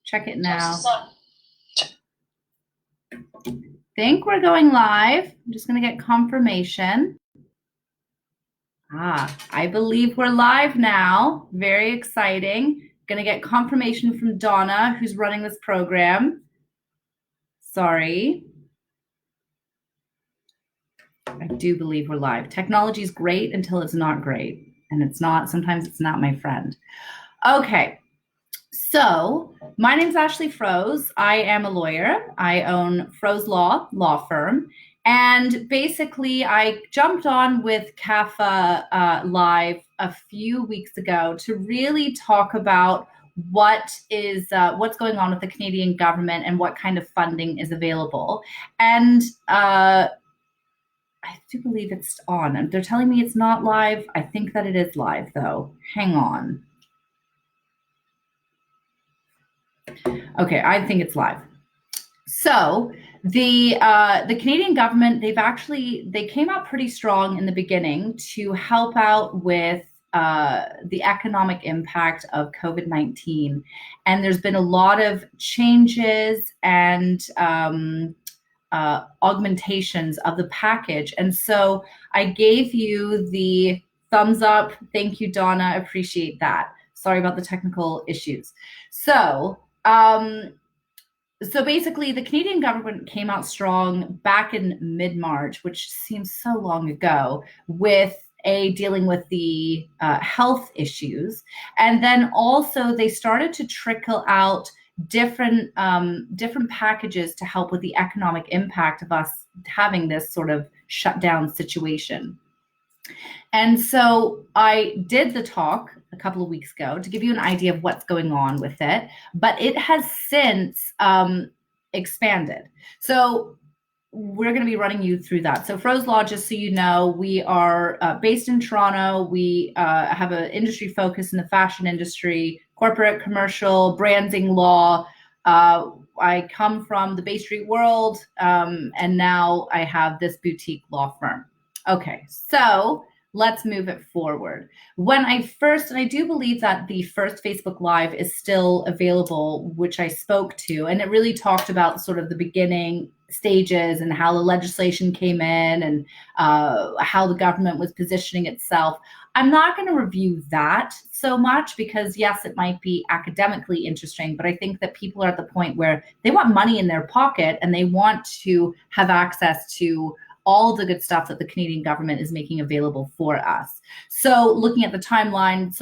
Check it now. Think we're going live. I'm just going to get confirmation. I believe we're live now. Very exciting. Going to get confirmation from Donna, who's running this program. Sorry. I do believe we're live. Technology is great until it's not great. And it's not, sometimes it's not, my friend. Okay. So my name is Ashlee Froes. I am a lawyer. I own Froese Law, law firm. And basically, I jumped on with CAFA live a few weeks ago to really talk about what's going on with the Canadian government and what kind of funding is available. And I do believe it's on. They're telling me it's not live. I think that it is live, though. Hang on. Okay, I think it's live. So the Canadian government, they came out pretty strong in the beginning to help out with the economic impact of COVID-19. And there's been a lot of changes and augmentations of the package. And so I gave you the thumbs up. Thank you, Donna. Appreciate that. Sorry about the technical issues. So basically, the Canadian government came out strong back in mid-March, which seems so long ago, with dealing with the health issues. And then also they started to trickle out different packages to help with the economic impact of us having this sort of shutdown situation. And so I did the talk a couple of weeks ago to give you an idea of what's going on with it, but it has since expanded. So we're going to be running you through that. So Froese Law, just so you know, we are based in Toronto. We have an industry focus in the fashion industry, corporate, commercial, branding law. I come from the Bay Street world, and now I have this boutique law firm. Okay, so let's move it forward. And I do believe that the first Facebook Live is still available, which I spoke to, and it really talked about sort of the beginning stages and how the legislation came in and how the government was positioning itself. I'm not going to review that so much because, yes, it might be academically interesting, but I think that people are at the point where they want money in their pocket and they want to have access to all the good stuff that the Canadian government is making available for us. So looking at the timeline,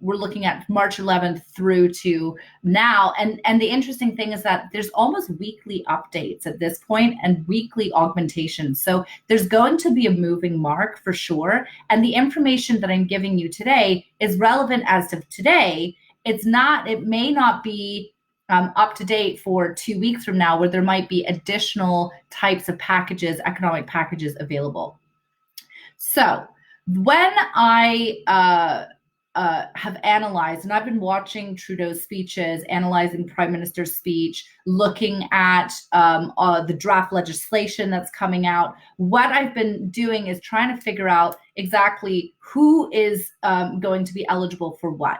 we're looking at March 11th through to now. And the interesting thing is that there's almost weekly updates at this point and weekly augmentations. So there's going to be a moving mark for sure. And the information that I'm giving you today is relevant as of today. It may not be up to date for 2 weeks from now, where there might be additional types of packages, economic packages available. So when I have analyzed, and I've been watching Trudeau's speeches, analyzing Prime Minister's speech, looking at the draft legislation that's coming out, what I've been doing is trying to figure out exactly who is going to be eligible for what.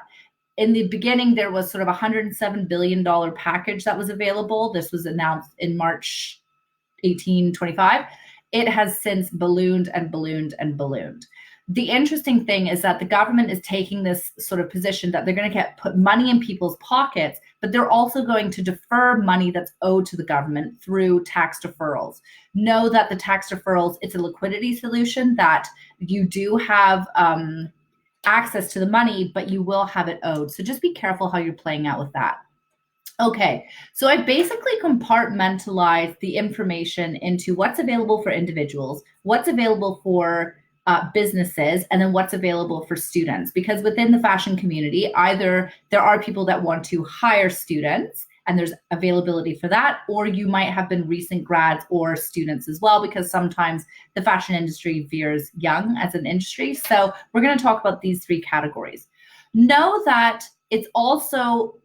In the beginning, there was sort of a $107 billion package that was available. This was announced in March 1825. It has since ballooned and ballooned and ballooned. The interesting thing is that the government is taking this sort of position that they're going to put money in people's pockets, but they're also going to defer money that's owed to the government through tax deferrals. Know that the tax deferrals, it's a liquidity solution that you do have access to the money, but you will have it owed. So just be careful how you're playing out with that. Okay, so I basically compartmentalized the information into what's available for individuals, what's available for businesses, and then what's available for students. Because within the fashion community, either there are people that want to hire students and there's availability for that, or you might have been recent grads or students as well, because sometimes the fashion industry veers young as an industry. So we're going to talk about these three categories. Know that it's also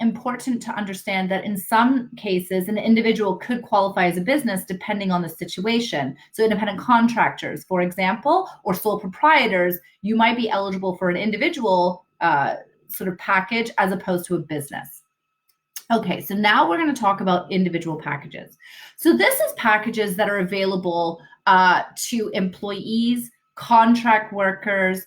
important to understand that in some cases, an individual could qualify as a business depending on the situation. So independent contractors, for example, or sole proprietors, you might be eligible for an individual sort of package as opposed to a business. Okay, so now we're going to talk about individual packages. So this is packages that are available to employees, contract workers,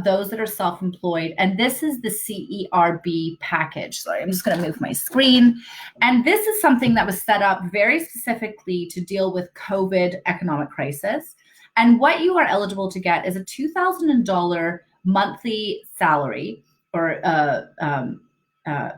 those that are self-employed, and this is the CERB package. Sorry, I'm just going to move my screen. And this is something that was set up very specifically to deal with COVID economic crisis. And what you are eligible to get is a $2,000 monthly salary or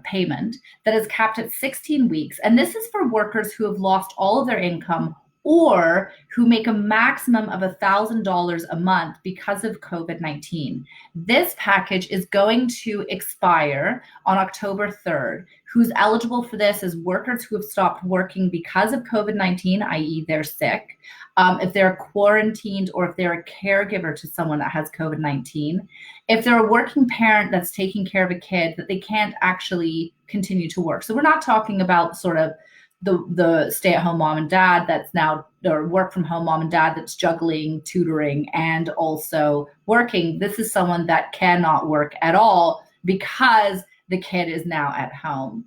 payment that is capped at 16 weeks. And this is for workers who have lost all of their income or who make a maximum of $1,000 a month because of COVID-19. This package is going to expire on October 3rd. Who's eligible for this is workers who have stopped working because of COVID-19, i.e. they're sick, if they're quarantined, or if they're a caregiver to someone that has COVID-19, if they're a working parent that's taking care of a kid that they can't actually continue to work. So we're not talking about sort of the stay-at-home mom and dad that's now, or work from home mom and dad that's juggling tutoring and also working. This is someone that cannot work at all because the kid is now at home.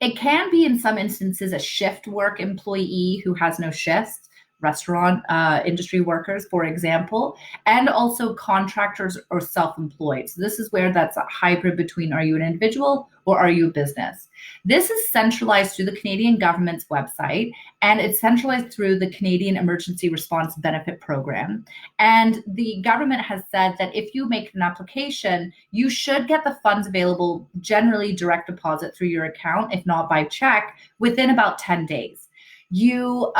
It can be, in some instances, a shift work employee who has no shifts, restaurant industry workers, for example, and also contractors or self-employed. So this is where that's a hybrid between, are you an individual or are you a business? This is centralized through the Canadian government's website, and it's centralized through the Canadian Emergency Response Benefit Program. And the government has said that if you make an application, you should get the funds available, generally direct deposit through your account, if not by check, within about 10 days. You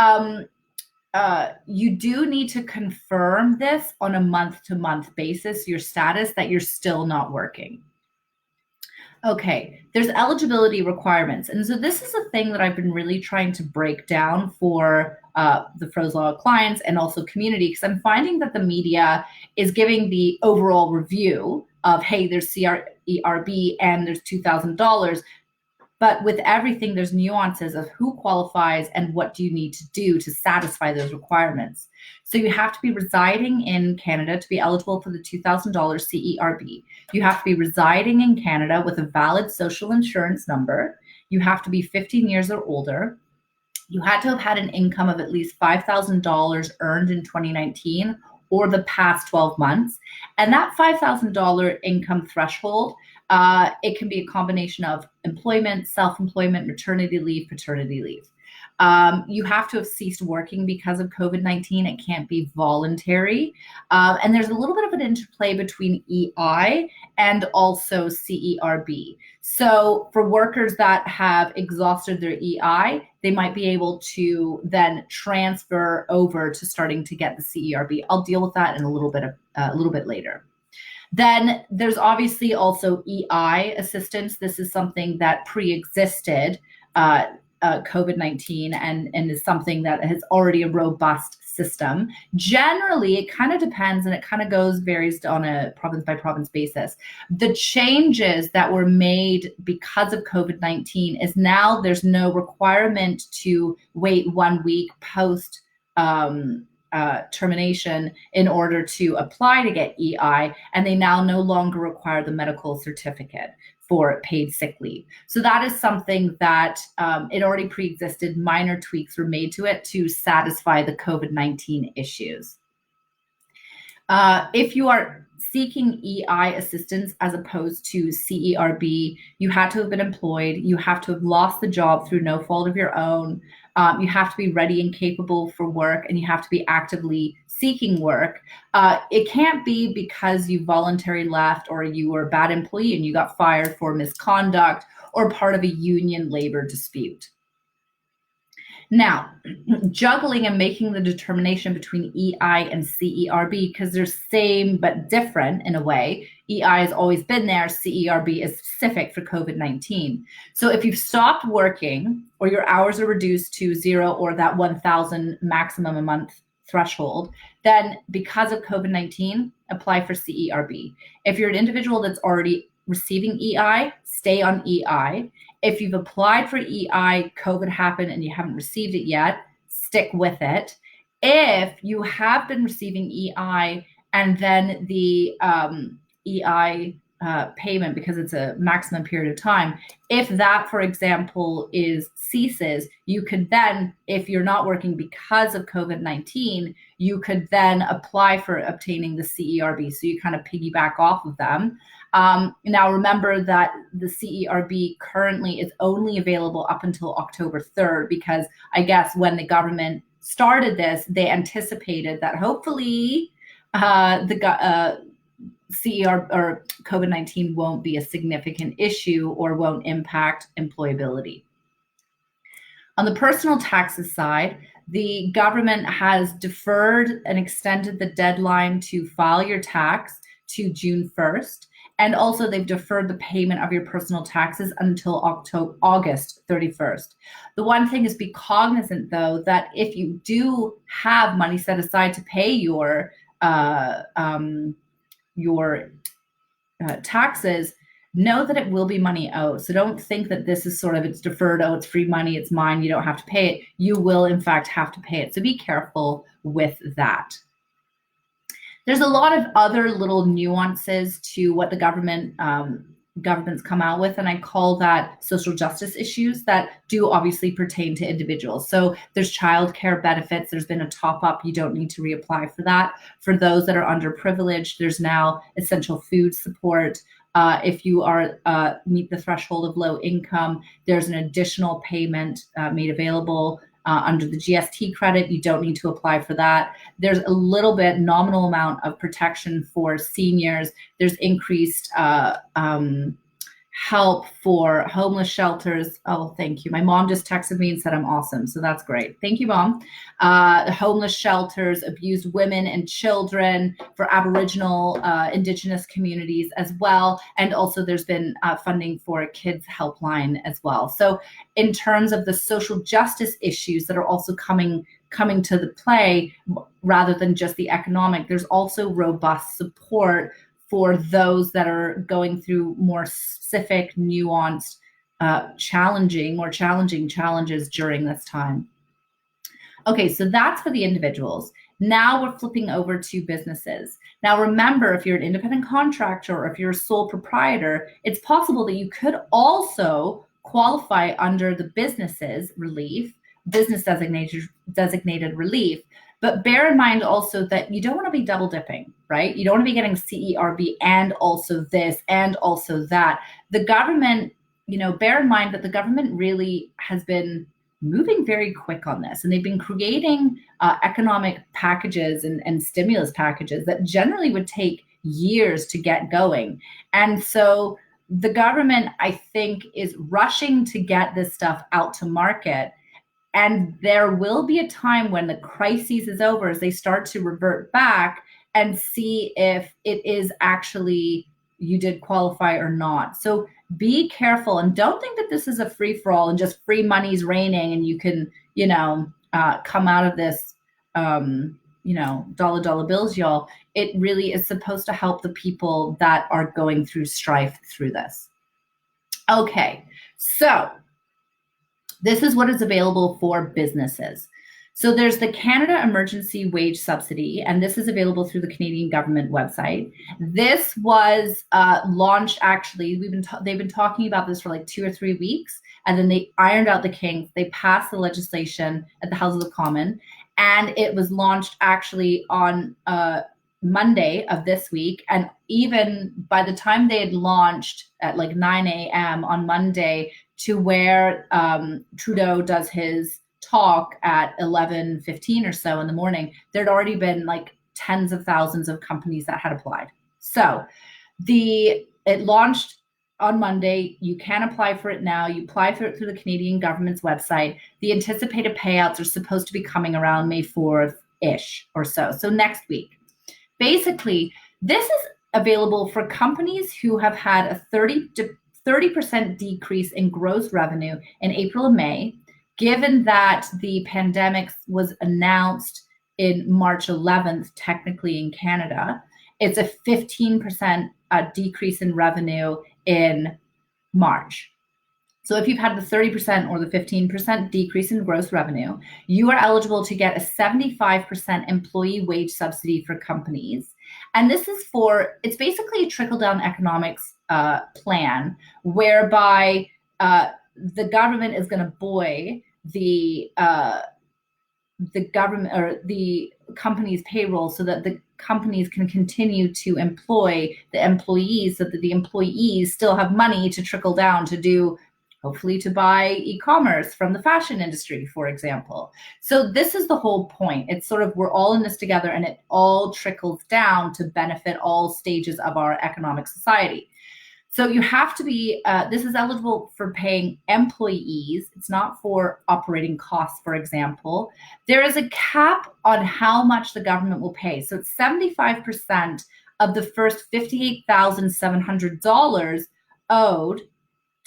do need to confirm this on a month-to-month basis, your status that you're still not working. Okay, there's eligibility requirements. And so this is a thing that I've been really trying to break down for the Froese Law clients and also community, because I'm finding that the media is giving the overall review of, hey, there's CERB and there's $2,000. But with everything, there's nuances of who qualifies and what do you need to do to satisfy those requirements. So you have to be residing in Canada to be eligible for the $2,000 CERB. You have to be residing in Canada with a valid social insurance number. You have to be 15 years or older. You had to have had an income of at least $5,000 earned in 2019 or the past 12 months. And that $5,000 income threshold, it can be a combination of employment, self-employment, maternity leave, paternity leave. You have to have ceased working because of COVID-19. It can't be voluntary. And there's a little bit of an interplay between EI and also CERB. So for workers that have exhausted their EI, they might be able to then transfer over to starting to get the CERB. I'll deal with that in a little bit later. Then there's obviously also Eei Assistance. This is something that pre-existed COVID-19 and is something that has already a robust system. Generally, it kind of depends and it kind of varies on a province by province basis. The changes that were made because of COVID-19 is now there's no requirement to wait 1 week post termination in order to apply to get EI, and they now no longer require the medical certificate for paid sick leave. So that is something that it already pre-existed. Minor tweaks were made to it to satisfy the COVID-19 issues. If you are seeking EI assistance as opposed to CERB, you had to have been employed, you have to have lost the job through no fault of your own, you have to be ready and capable for work, and you have to be actively seeking work. It can't be because you voluntarily left or you were a bad employee and you got fired for misconduct or part of a union labor dispute. Now, juggling and making the determination between EI and CERB, because they're same but different in a way. EI has always been there, CERB is specific for COVID-19. So if you've stopped working or your hours are reduced to 0 or that 1,000 maximum a month threshold, then because of COVID-19, apply for CERB. If you're an individual that's already receiving EI, stay on EI. If you've applied for EI, COVID happened and you haven't received it yet, stick with it. If you have been receiving EI and then the EI payment because it's a maximum period of time. If that, for example, ceases, you could then, if you're not working because of COVID-19, you could then apply for obtaining the CERB. So you kind of piggyback off of them. Now, remember that the CERB currently is only available up until October 3rd, because I guess when the government started this, they anticipated that hopefully CER or COVID-19 won't be a significant issue or won't impact employability. On the personal taxes side, the government has deferred and extended the deadline to file your tax to June 1st. And also they've deferred the payment of your personal taxes until August 31st. The one thing is, be cognizant though, that if you do have money set aside to pay your taxes, know that it will be money owed. So don't think that this is sort of, it's deferred, oh, it's free money, it's mine, you don't have to pay it. You will in fact have to pay it. So be careful with that. There's a lot of other little nuances to what the government's come out with, and I call that social justice issues that do obviously pertain to individuals. So there's childcare benefits. There's been a top up. You don't need to reapply for that. For those that are underprivileged, there's now essential food support. If you are meet the threshold of low income, there's an additional payment made available under the GST credit. You don't need to apply for that. There's a little bit nominal amount of protection for seniors. There's increased help for homeless shelters. Oh, thank you. My mom just texted me and said I'm awesome. So that's great. Thank you, Mom. Homeless shelters, abused women and children, for Aboriginal, Indigenous communities as well. And also there's been funding for a kids helpline as well. So in terms of the social justice issues that are also coming to the play, rather than just the economic, there's also robust support for those that are going through more specific, nuanced, more challenging challenges during this time. Okay, so that's for the individuals. Now we're flipping over to businesses. Now remember, if you're an independent contractor or if you're a sole proprietor, it's possible that you could also qualify under the business designated relief. But bear in mind also that you don't want to be double dipping, right? You don't want to be getting CERB and also this and also that. The government, bear in mind that the government really has been moving very quick on this, and they've been creating economic packages and stimulus packages that generally would take years to get going. And so the government, I think, is rushing to get this stuff out to market. And there will be a time when the crisis is over, as they start to revert back and see if it is actually you did qualify or not. So be careful and don't think that this is a free for all and just free money's raining and you can, come out of this, dollar bills, y'all. It really is supposed to help the people that are going through strife through this. Okay, so this is what is available for businesses. So there's the Canada Emergency Wage Subsidy, and this is available through the Canadian government website. This was launched, actually, they've been talking about this for like 2 or 3 weeks, and then they ironed out the kinks. They passed the legislation at the House of the Commons, and it was launched actually on Monday of this week. And even by the time they had launched at like 9 a.m. on Monday to where Trudeau does his talk at 11:15 or so in the morning, there'd already been like tens of thousands of companies that had applied. So it launched on Monday. You can apply for it now. You apply for it through the Canadian government's website. The anticipated payouts are supposed to be coming around May 4th-ish or so. So next week. Basically, this is available for companies who have had a 30% decrease in gross revenue in April and May, given that the pandemic was announced in March 11th, technically in Canada. It's a 15% decrease in revenue in March. So if you've had the 30% or the 15% decrease in gross revenue, you are eligible to get a 75% employee wage subsidy for companies. And this is it's basically a trickle-down economics plan whereby the government is going to buoy the government or the company's payroll so that the companies can continue to employ the employees so that the employees still have money to trickle down to do, hopefully to buy e-commerce from the fashion industry, for example. So this is the whole point. It's sort of, we're all in this together and it all trickles down to benefit all stages of our economic society. So you have to be, this is eligible for paying employees. It's not for operating costs, for example. There is a cap on how much the government will pay. So it's 75% of the first $58,700 owed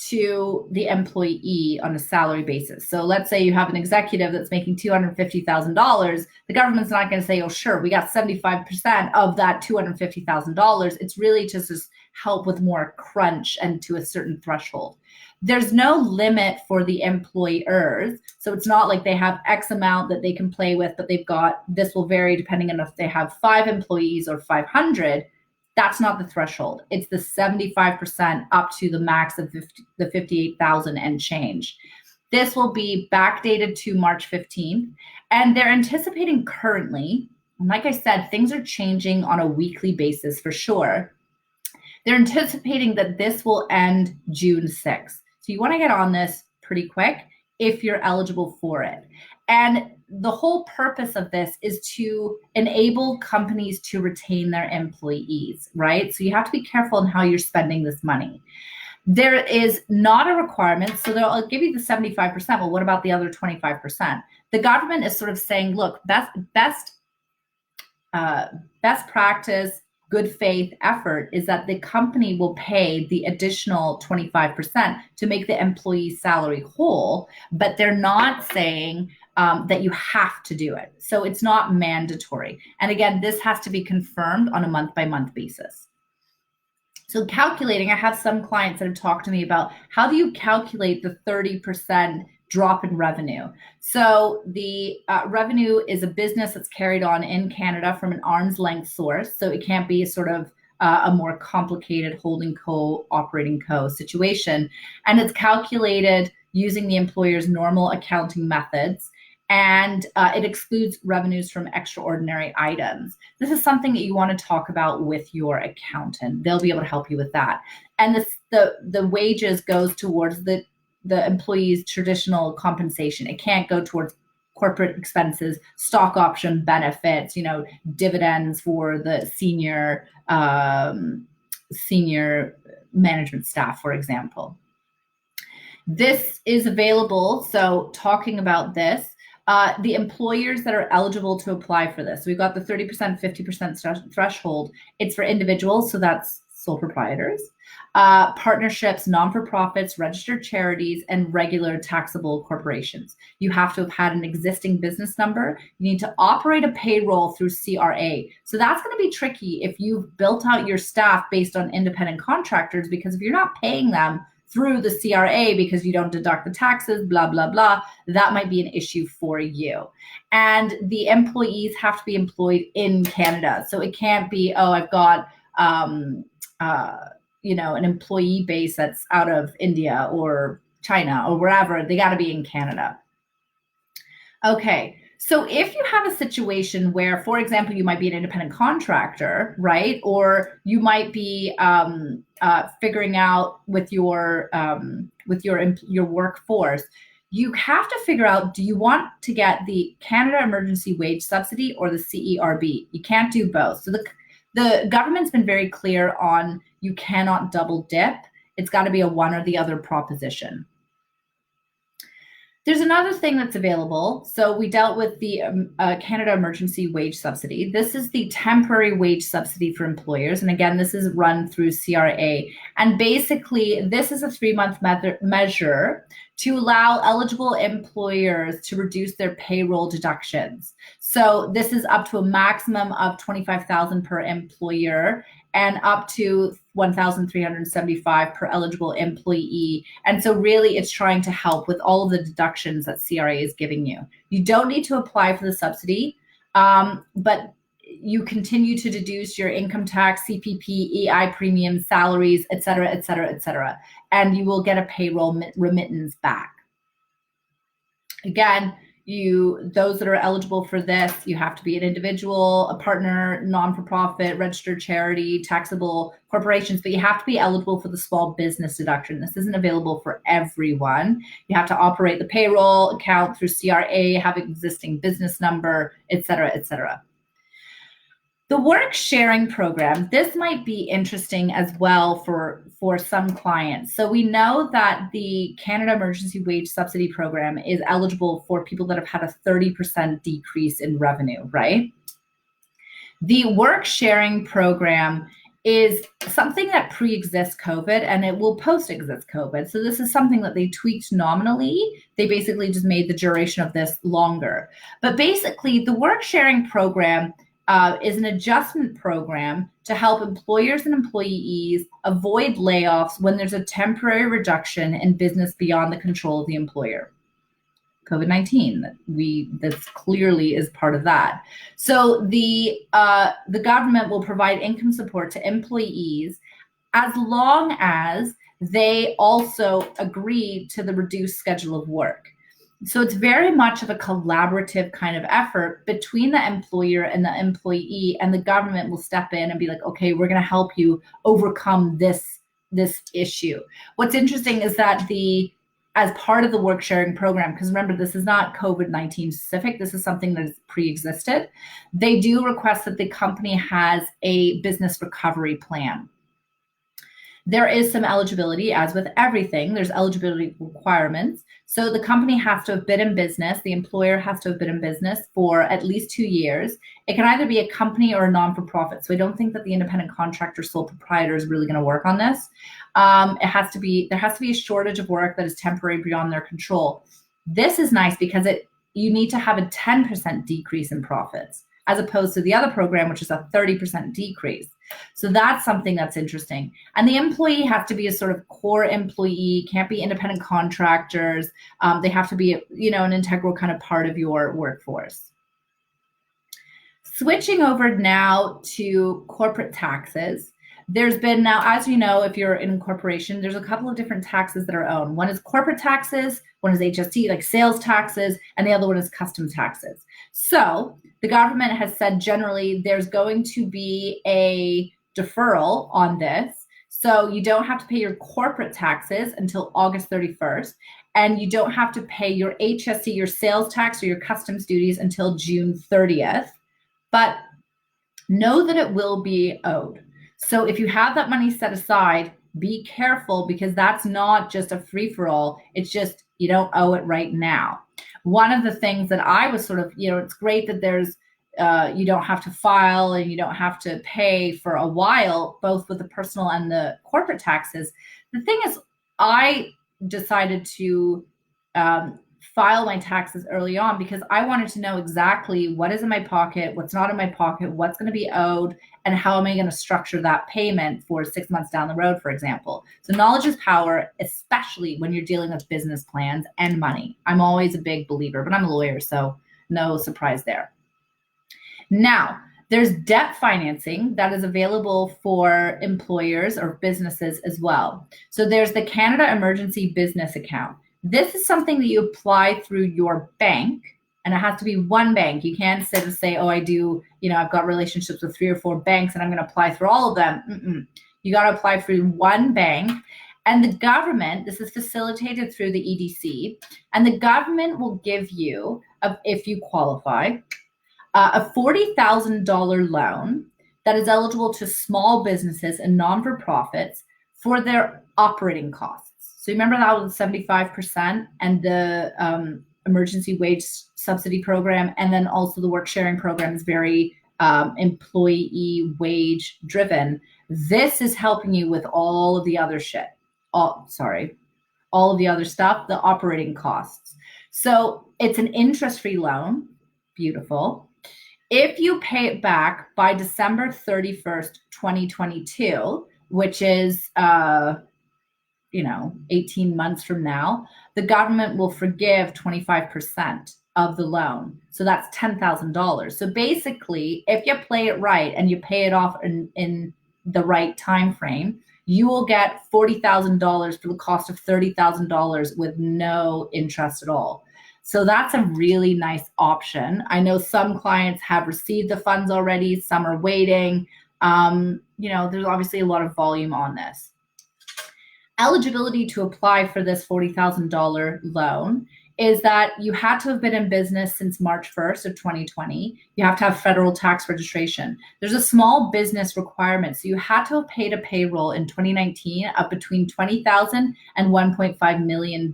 to the employee on a salary basis. So let's say you have an executive that's making $250,000. The government's not going to say, oh, sure, we got 75% of that $250,000. It's really just help with more crunch and to a certain threshold. There's no limit for the employers. So it's not like they have X amount that they can play with, but they've got, this will vary depending on if they have 5 employees or 500. That's not the threshold. It's the 75% up to the max of the 58,000 and change. This will be backdated to March 15th. And they're anticipating currently, and like I said, things are changing on a weekly basis for sure. They're anticipating that this will end June 6th. So you want to get on this pretty quick if you're eligible for it. And the whole purpose of this is to enable companies to retain their employees, right? So you have to be careful in how you're spending this money. There is not a requirement, so they'll give you the 75%. Well, what about the other 25%? The government is sort of saying, look, best practice, good faith effort is that the company will pay the additional 25% to make the employee's salary whole, but they're not saying that you have to do it. So it's not mandatory. And again, this has to be confirmed on a month-by-month basis. So calculating, I have some clients that have talked to me about how do you calculate the 30% drop in revenue. So the revenue is a business that's carried on in Canada from an arm's length source. So it can't be sort of a more complicated holding co, operating co situation. And it's calculated using the employer's normal accounting methods. And it excludes revenues from extraordinary items. This is something that you want to talk about with your accountant. They'll be able to help you with that. And the wages goes towards the employee's traditional compensation. It can't go towards corporate expenses, stock option benefits, dividends for the senior management staff, for example. This is available. So talking about this, the employers that are eligible to apply for this. We've got the 30%, 50% threshold. It's for individuals, so that's sole proprietors, partnerships, non-for-profits, registered charities, and regular taxable corporations. You have to have had an existing business number. You need to operate a payroll through CRA. So that's going to be tricky if you've built out your staff based on independent contractors, because if you're not paying them through the CRA because you don't deduct the taxes, blah, blah, blah, that might be an issue for you. And the employees have to be employed in Canada. So it can't be, oh, I've got, an employee base that's out of India or China or wherever. They got to be in Canada. Okay. So if you have a situation where, for example, you might be an independent contractor, right? Or you might be figuring out with your workforce, you have to figure out, do you want to get the Canada Emergency Wage Subsidy or the CERB? You can't do both. So the government's been very clear on you cannot double dip. It's got to be a one or the other proposition. There's another thing that's available. So we dealt with the Canada Emergency Wage Subsidy. This is the temporary wage subsidy for employers. And again, this is run through CRA. And basically, this is a 3-month measure to allow eligible employers to reduce their payroll deductions. So this is up to a maximum of $25,000 per employer and up to $1,375 per eligible employee. And so really it's trying to help with all of the deductions that CRA is giving you. You don't need to apply for the subsidy, but you continue to deduce your income tax, CPP, EI premiums, salaries, et cetera, et cetera, et cetera. And you will get a payroll remittance back. Again, those that are eligible for this, you have to be an individual, a partner, non-for-profit, registered charity, taxable corporations, but you have to be eligible for the small business deduction. This isn't available for everyone. You have to operate the payroll account through CRA, have an existing business number, et cetera, et cetera. The work sharing program, this might be interesting as well for some clients. So we know that the Canada Emergency Wage Subsidy Program is eligible for people that have had a 30% decrease in revenue, right? The work sharing program is something that pre-exists COVID and it will post-exist COVID. So this is something that they tweaked nominally. They basically just made the duration of this longer. But basically the work sharing program is an adjustment program to help employers and employees avoid layoffs when there's a temporary reduction in business beyond the control of the employer. COVID-19, this clearly is part of that. So the government will provide income support to employees as long as they also agree to the reduced schedule of work. So it's very much of a collaborative kind of effort between the employer and the employee, and the government will step in and be like, okay, we're going to help you overcome this issue. What's interesting is that as part of the work sharing program, because remember, this is not COVID-19 specific, this is something that has pre-existed, they do request that the company has a business recovery plan. There is some eligibility, as with everything, there's eligibility requirements. So the company has to have been in business, the employer has to have been in business for at least 2 years. It can either be a company or a non-for-profit. So I don't think that the independent contractor sole proprietor is really going to work on this. There has to be a shortage of work that is temporary beyond their control. This is nice because you need to have a 10% decrease in profits, as opposed to the other program, which is a 30% decrease. So that's something that's interesting. And the employee has to be a sort of core employee, can't be independent contractors. They have to be, an integral kind of part of your workforce. Switching over now to corporate taxes. There's been now, as you know, if you're in a corporation, there's a couple of different taxes that are owed. One is corporate taxes, one is HST, like sales taxes, and the other one is custom taxes. So the government has said generally there's going to be a deferral on this. So you don't have to pay your corporate taxes until August 31st, and you don't have to pay your HST, your sales tax, or your customs duties until June 30th. But know that it will be owed. So if you have that money set aside, be careful, because that's not just a free-for-all. It's just you don't owe it right now. One of the things that I was sort of, it's great that there's, you don't have to file and you don't have to pay for a while, both with the personal and the corporate taxes. The thing is, I decided to file my taxes early on because I wanted to know exactly what is in my pocket, what's not in my pocket, what's going to be owed, and how am I going to structure that payment for 6 months down the road, for example. So knowledge is power, especially when you're dealing with business plans and money. I'm always a big believer, but I'm a lawyer, so no surprise there. Now, there's debt financing that is available for employers or businesses as well. So there's the Canada Emergency Business Account. This is something that you apply through your bank, and it has to be one bank. You can't sit and say, oh, I do, I've got relationships with 3 or 4 banks and I'm going to apply through all of them. You got to apply through one bank. And the government, this is facilitated through the EDC, and the government will give you, if you qualify, a $40,000 loan that is eligible to small businesses and non-for-profits for their operating costs. So remember that was 75%, and the emergency wage subsidy program, and then also the work sharing program is very employee wage driven. This is helping you with all of the other all of the other stuff, the operating costs. So it's an interest-free loan. Beautiful. If you pay it back by December 31st, 2022, which is 18 months from now, the government will forgive 25% of the loan. So that's $10,000. So basically, if you play it right and you pay it off in the right time frame, you will get $40,000 for the cost of $30,000 with no interest at all. So that's a really nice option. I know some clients have received the funds already, some are waiting. There's obviously a lot of volume on this. Eligibility to apply for this $40,000 loan is that you had to have been in business since March 1st of 2020. You have to have federal tax registration. There's a small business requirement. So you had to have paid a payroll in 2019 of between $20,000 and $1.5 million.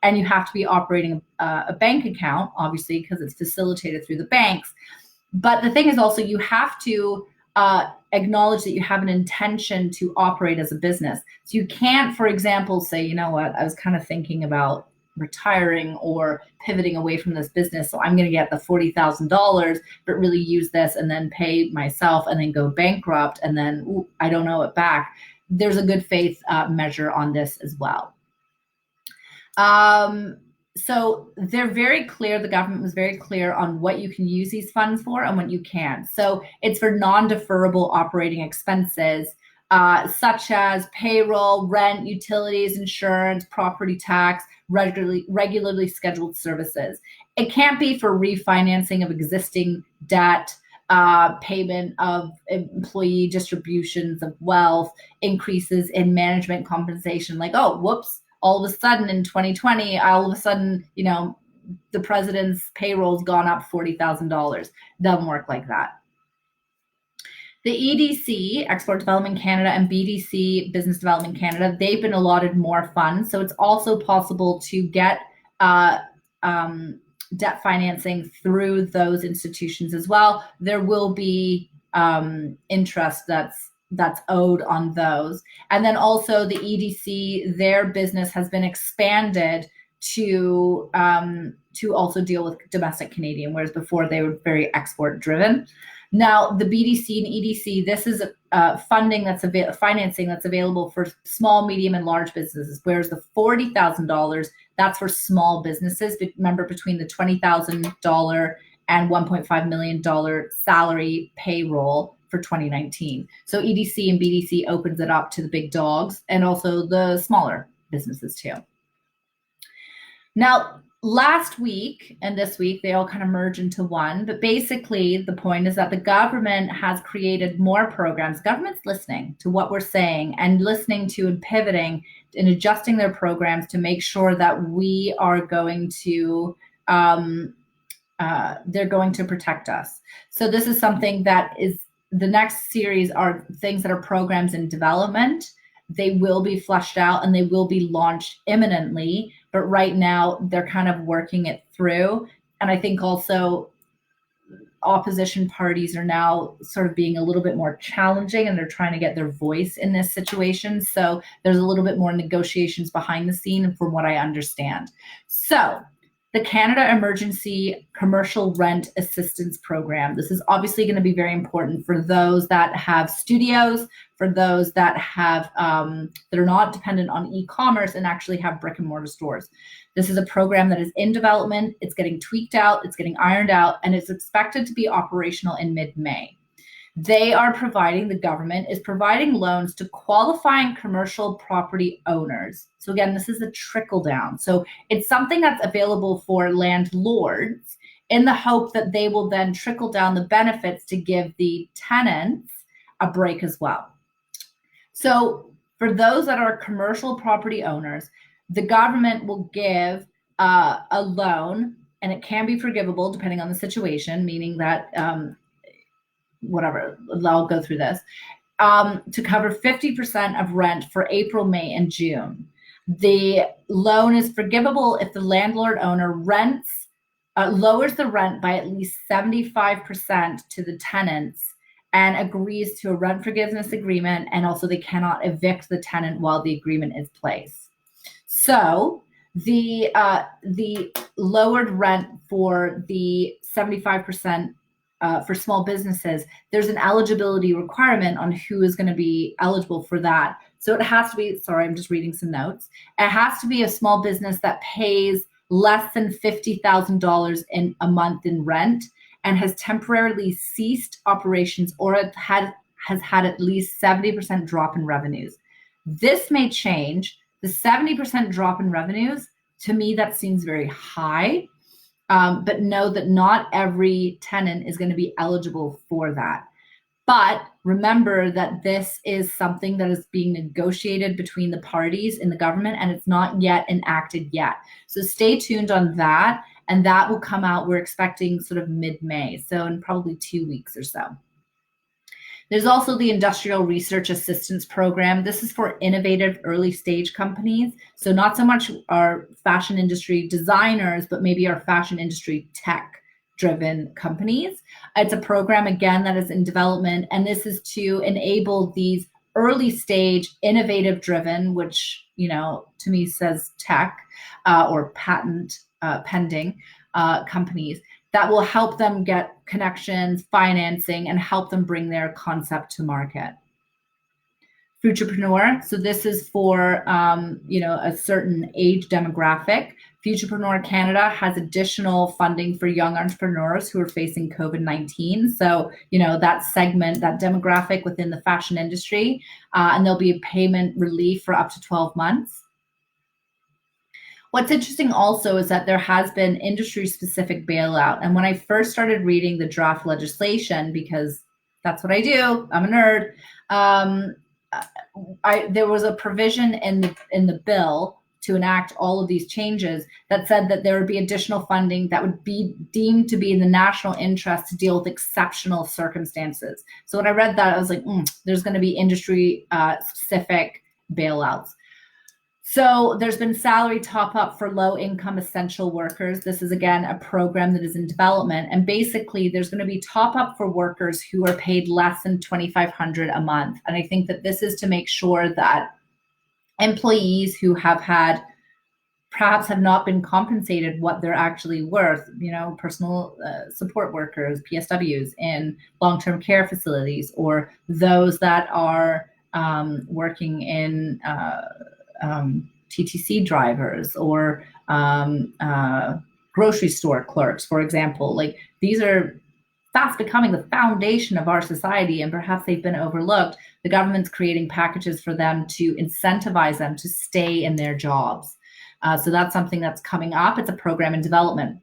And you have to be operating a bank account, obviously, because it's facilitated through the banks. But the thing is also you have to acknowledge that you have an intention to operate as a business. So you can't, for example, say, you know what, I was kind of thinking about retiring or pivoting away from this business, so I'm going to get the $40,000, but really use this and then pay myself and then go bankrupt and then I don't owe it back. There's a good faith measure on this as well. So they're very clear, the government was very clear on what you can use these funds for and what you can't. So it's for non-deferrable operating expenses, such as payroll, rent, utilities, insurance, property tax, regularly scheduled services. It can't be for refinancing of existing debt, payment of employee distributions of wealth, increases in management compensation, like, oh, whoops, all of a sudden in 2020, the president's payroll's gone up $40,000. Doesn't work like that. The EDC, Export Development Canada, and BDC, Business Development Canada, they've been allotted more funds. So it's also possible to get debt financing through those institutions as well. There will be interest that's owed on those. And then also the EDC, their business has been expanded to also deal with domestic Canadian, whereas before they were very export driven. Now, the BDC and EDC, this is financing that's available for small, medium, and large businesses, whereas the $40,000, that's for small businesses. Remember, between the $20,000 and $1.5 million salary payroll for 2019. So EDC and BDC opens it up to the big dogs and also the smaller businesses too. Now, last week and this week, they all kind of merge into one. But basically, the point is that the government has created more programs. Government's listening to what we're saying and listening to and pivoting and adjusting their programs to make sure that we are going to, they're going to protect us. So this is something that is, the next series are things that are programs in development. They will be fleshed out and they will be launched imminently. But right now, they're kind of working it through. And I think also opposition parties are now sort of being a little bit more challenging and they're trying to get their voice in this situation. So there's a little bit more negotiations behind the scene from what I understand. So the Canada Emergency Commercial Rent Assistance Program. This is obviously going to be very important for those that have studios, for those that have that are not dependent on e-commerce and actually have brick and mortar stores. This is a program that is in development. It's getting tweaked out, it's getting ironed out, and it's expected to be operational in mid-May. The government is providing loans to qualifying commercial property owners. So again, this is a trickle down. So it's something that's available for landlords in the hope that they will then trickle down the benefits to give the tenants a break as well. So for those that are commercial property owners, the government will give a loan, and it can be forgivable depending on the situation, meaning that I'll go through this, to cover 50% of rent for April, May, and June. The loan is forgivable if the landlord owner lowers the rent by at least 75% to the tenants and agrees to a rent forgiveness agreement, and also they cannot evict the tenant while the agreement is placed. So the lowered rent for the 75% for small businesses, there's an eligibility requirement on who is going to be eligible for that. So it has to be, sorry, I'm just reading some notes. It has to be a small business that pays less than $50,000 in a month in rent and has temporarily ceased operations or has had at least 70% drop in revenues. This may change. The 70% drop in revenues, to me, that seems very high. But know that not every tenant is going to be eligible for that. But remember that this is something that is being negotiated between the parties in the government, and it's not yet enacted yet. So stay tuned on that, and that will come out, we're expecting sort of mid-May, so in probably 2 weeks or so. There's also the Industrial Research Assistance Program. This is for innovative early stage companies. So not so much our fashion industry designers, but maybe our fashion industry tech driven companies. It's a program, again, that is in development, and this is to enable these early stage innovative driven, which, you know, to me says tech or patent pending companies that will help them get connections, financing, and help them bring their concept to market. Futurepreneur, so this is for you know, a certain age demographic. Futurepreneur Canada has additional funding for young entrepreneurs who are facing COVID-19. So, you know, that segment, that demographic within the fashion industry, and there'll be a payment relief for up to 12 months. What's interesting also is that there has been industry-specific bailout. And when I first started reading the draft legislation, because that's what I do, I'm a nerd, there was a provision in the bill to enact all of these changes that said that there would be additional funding that would be deemed to be in the national interest to deal with exceptional circumstances. So when I read that, I was like, there's going to be industry specific bailouts. So there's been salary top up for low income essential workers. This is, again, a program that is in development. And basically there's going to be top up for workers who are paid less than $2,500 a month. And I think that this is to make sure that employees who have had, perhaps have not been compensated what they're actually worth, you know, personal support workers, PSWs in long-term care facilities, or those that are working in TTC drivers or grocery store clerks, for example. Like, these are fast becoming the foundation of our society, and perhaps they've been overlooked. The government's creating packages for them to incentivize them to stay in their jobs. So that's something that's coming up. It's a program in development.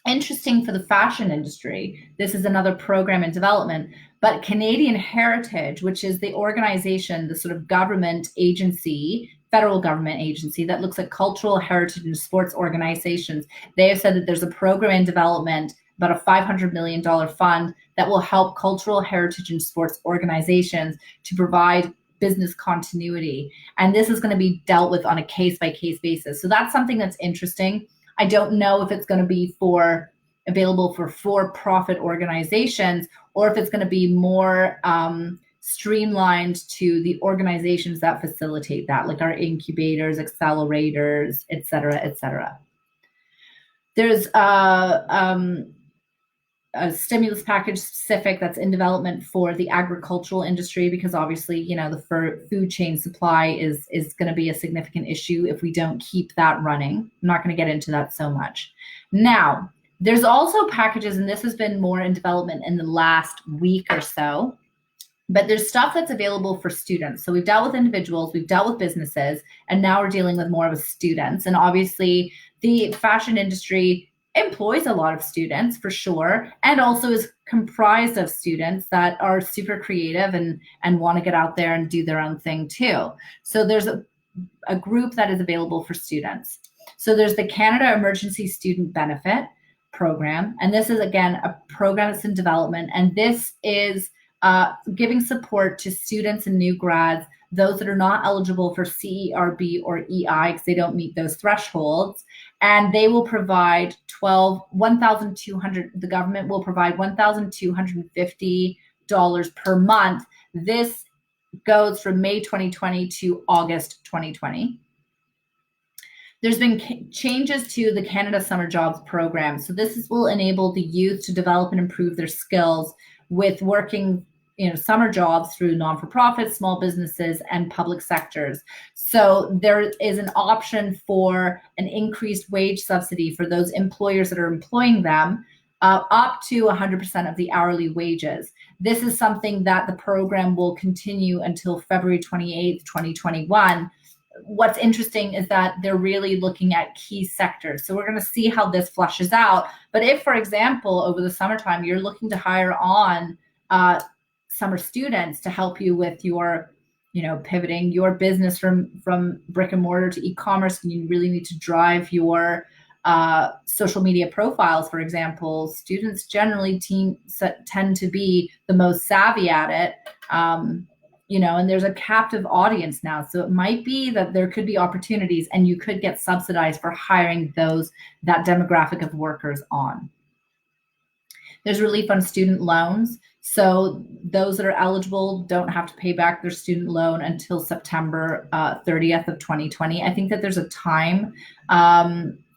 Interesting for the fashion industry, this is another program in development, but Canadian Heritage, which is the organization, the sort of government agency, federal government agency that looks at cultural heritage and sports organizations, they have said that there's a program in development, about a $500 million fund that will help cultural heritage and sports organizations to provide business continuity. And this is going to be dealt with on a case-by-case basis. So that's something that's interesting. I don't know if it's going to be available for for-profit organizations, or if it's going to be more streamlined to the organizations that facilitate that, like our incubators, accelerators, et cetera, et cetera. There's a stimulus package specific that's in development for the agricultural industry, because obviously, you know, the food chain supply is going to be a significant issue if we don't keep that running. I'm not going to get into that so much. Now, there's also packages, and this has been more in development in the last week or so, but there's stuff that's available for students. So we've dealt with individuals, we've dealt with businesses, and now we're dealing with more of a students. And obviously the fashion industry employs a lot of students for sure, and also is comprised of students that are super creative and want to get out there and do their own thing too. So there's a group that is available for students. So there's the Canada Emergency Student Benefit Program, and this is, again, a program that's in development, and this is giving support to students and new grads, those that are not eligible for CERB or EI because they don't meet those thresholds, and they will provide $1,200. The government will provide $1,250 per month. This goes from May 2020 to August 2020. There's been changes to the Canada Summer Jobs Program. So this will enable the youth to develop and improve their skills with working summer jobs through non-for-profits, small businesses, and public sectors. So there is an option for an increased wage subsidy for those employers that are employing them, up to 100% of the hourly wages. This is something that the program will continue until February 28th, 2021. What's interesting is that they're really looking at key sectors. So we're going to see how this flushes out. But if, for example, over the summertime, you're looking to hire on summer students to help you with your, pivoting your business from brick and mortar to e-commerce, and you really need to drive your social media profiles, for example, students generally tend to be the most savvy at it. And there's a captive audience now. So it might be that there could be opportunities and you could get subsidized for hiring that demographic of workers on. There's relief on student loans. So those that are eligible don't have to pay back their student loan until September 30th of 2020. I think that there's a time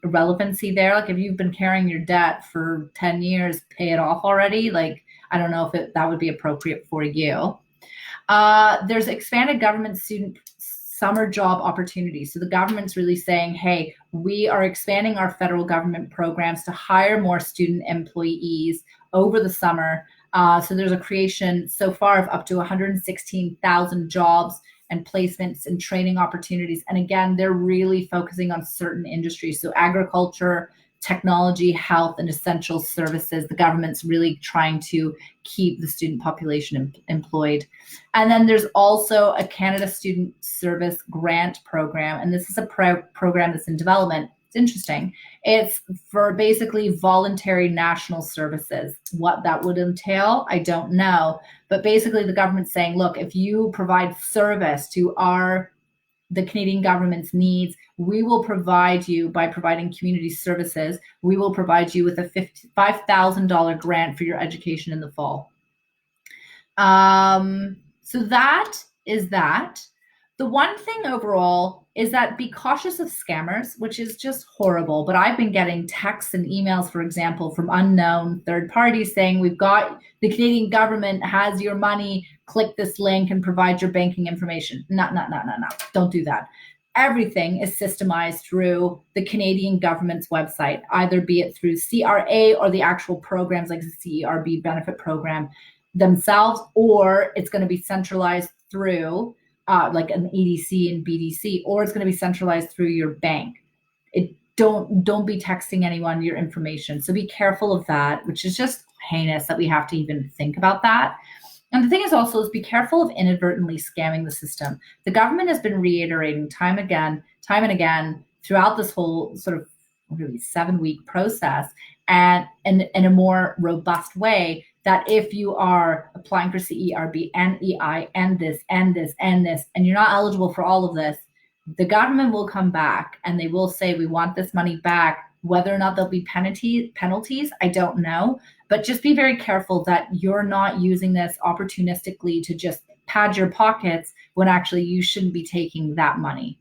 relevancy there. Like if you've been carrying your debt for 10 years, pay it off already. Like, I don't know if that would be appropriate for you. There's expanded government student summer job opportunities. So the government's really saying, hey, we are expanding our federal government programs to hire more student employees over the summer. So there's a creation so far of up to 116,000 jobs and placements and training opportunities. And again, they're really focusing on certain industries. So agriculture, technology, health, and essential services. The government's really trying to keep the student population employed. And then there's also a Canada Student Service Grant Program. And this is a program that's in development. It's interesting. It's for basically voluntary national services. What that would entail, I don't know. But basically the government's saying, look, if you provide service to the Canadian government's needs, we will provide you, by providing community services, we will provide you with a $5,000 grant for your education in the fall. So that is that. The one thing overall is that be cautious of scammers, which is just horrible. But I've been getting texts and emails, for example, from unknown third parties saying, we've got, the Canadian government has your money, click this link and provide your banking information. No. Don't do that. Everything is systemized through the Canadian government's website, either be it through CRA or the actual programs like the CERB benefit program themselves, or it's going to be centralized through like an EDC and BDC, or it's going to be centralized through your bank. Don't be texting anyone your information. So be careful of that, which is just heinous that we have to even think about that. And the thing is also be careful of inadvertently scamming the system. The government has been reiterating time and again throughout this whole sort of really 7-week process, and in a more robust way, that if you are applying for CERB and EI and this, and you're not eligible for all of this, the government will come back and they will say, we want this money back. Whether or not there'll be penalties, I don't know. But just be very careful that you're not using this opportunistically to just pad your pockets when actually you shouldn't be taking that money.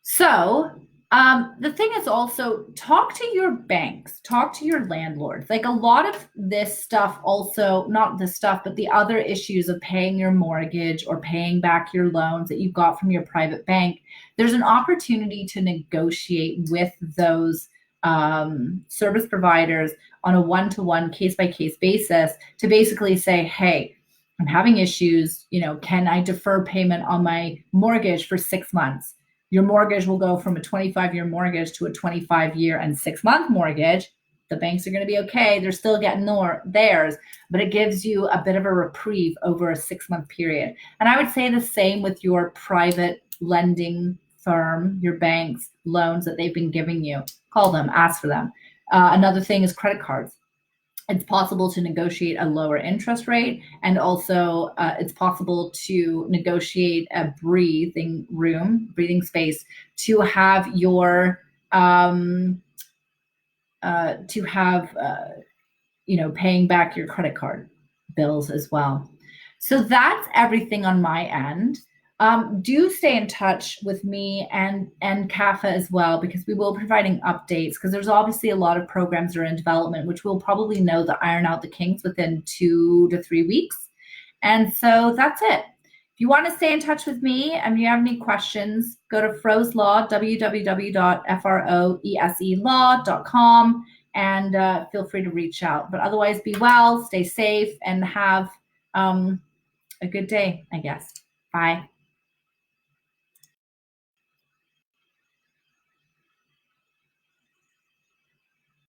So the thing is also, talk to your banks, talk to your landlords. Like a lot of this stuff also, not this stuff, but the other issues of paying your mortgage or paying back your loans that you've got from your private bank, there's an opportunity to negotiate with those service providers on a one-to-one, case-by-case basis to basically say, hey, I'm having issues, can I defer payment on my mortgage for 6 months? Your mortgage will go from a 25-year mortgage to a 25-year and 6-month mortgage. The banks are going to be okay. They're still getting theirs, but it gives you a bit of a reprieve over a 6-month period. And I would say the same with your private lending firm, your bank's loans that they've been giving you. Call them, ask for them. Another thing is credit cards. It's possible to negotiate a lower interest rate, and also it's possible to negotiate a breathing space to have your paying back your credit card bills as well. So that's everything on my end. Do stay in touch with me and CAFA as well, because we will be providing updates, because there's obviously a lot of programs that are in development, which we'll probably know the iron out the kinks within 2 to 3 weeks. And so that's it. If you want to stay in touch with me and you have any questions, go to Froese Law, www.froeselaw.com, and feel free to reach out. But otherwise, be well, stay safe, and have a good day, I guess. Bye.